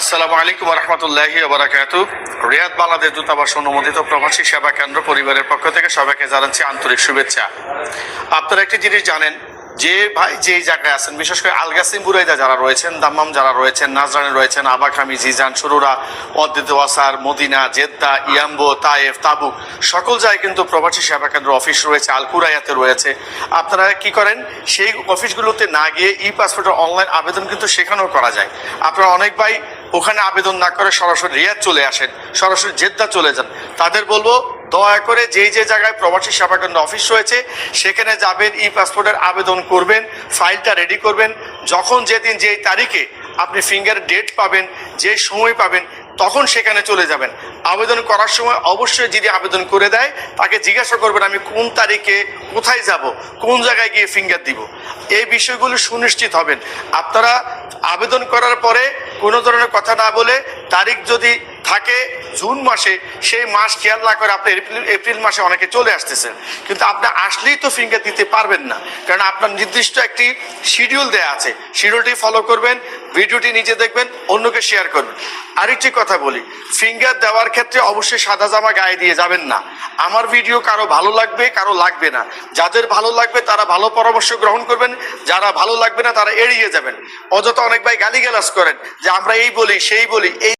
আসসালামু আলাইকুম রহমতুল্লাহি ওবারাকাতু। রিয়াদ বাংলাদেশ দূতাবাস অনুমোদিত প্রবাসী সেবা কেন্দ্র পরিবারের পক্ষ থেকে সবাইকে জানাচ্ছি আন্তরিক শুভেচ্ছা। আপনারা একটি জিনিস জানেন যে ভাই যেই জায়গায় আছেন, বিশেষ করে আলগাসিম বুরাইদা যারা রয়েছেন, দাম্মাম যারা রয়েছেন, নাজরানে রয়েছেন, আবাখামি, জিজান, সুরুরা, অদ্দিত ওয়াসার, মদিনা, জেদ্দা, ইয়াম্বো, তায়েফ, তাবুক সকল জায়গায় কিন্তু প্রবাসী সেবা কেন্দ্র অফিস রয়েছে, আল কুরাইয়াতে রয়েছে। আপনারা কি করেন, সেই অফিসগুলোতে না গিয়ে ই পাসপোর্টের অনলাইন আবেদন কিন্তু সেখানেও করা যায়। আপনারা অনেক ভাই ওখানে আবেদন না করে সরাসরি রিয়াদ চলে আসেন, সরাসরি জেদ্দা চলে যান। তাদের বলবো দয়া করে যেই যে জায়গায় প্রবাসী সেবা কেন্দ্র অফিস রয়েছে সেখানে যাবেন, ই পাসপোর্টের আবেদন করবেন, ফাইলটা রেডি করবেন। যখন যেদিন যেই তারিখে আপনি ফিঙ্গার ডেট পাবেন, যে সময় পাবেন, তখন সেখানে চলে যাবেন। আবেদন করার সময় অবশ্যই যিনি আবেদন করে দেয় তাকে জিজ্ঞাসা করবেন আমি কোন তারিখে কোথায় যাব, কোন জায়গায় গিয়ে ফিঙ্গার দিব। এই বিষয়গুলো সুনিশ্চিত হবেন। আপনারা আবেদন করার পরে কোনো ধরনের কথা না বলে, তারিখ যদি থাকে জুন মাসে, সেই মাস খেয়াল না করে আপনি এপ্রিল মাসে অনেকে চলে আসতেছেন, কিন্তু আপনি আসলেই তো ফিঙ্গার দিতে পারবেন না, কারণ আপনার নির্দিষ্ট একটি শিডিউল দেয়া আছে। শিডিউলটি ফলো করবেন, ভিডিওটি নিজে দেখবেন, অন্যকে শেয়ার করবেন। আরেকটি কথা বলি, ফিঙ্গার দেওয়ার ক্ষেত্রে অবশ্যই সাদা জামা গায়ে দিয়ে যাবেন না। আমার ভিডিও কারো ভালো লাগবে, কারো লাগবে না। যাদের ভালো লাগবে তারা ভালো পরামর্শ গ্রহণ করবেন, যারা ভালো লাগবে না তারা এড়িয়ে যাবেন। অযথা অনেক ভাই গালিগালাজ করেন যে আমরা এই বলি সেই বলি, এই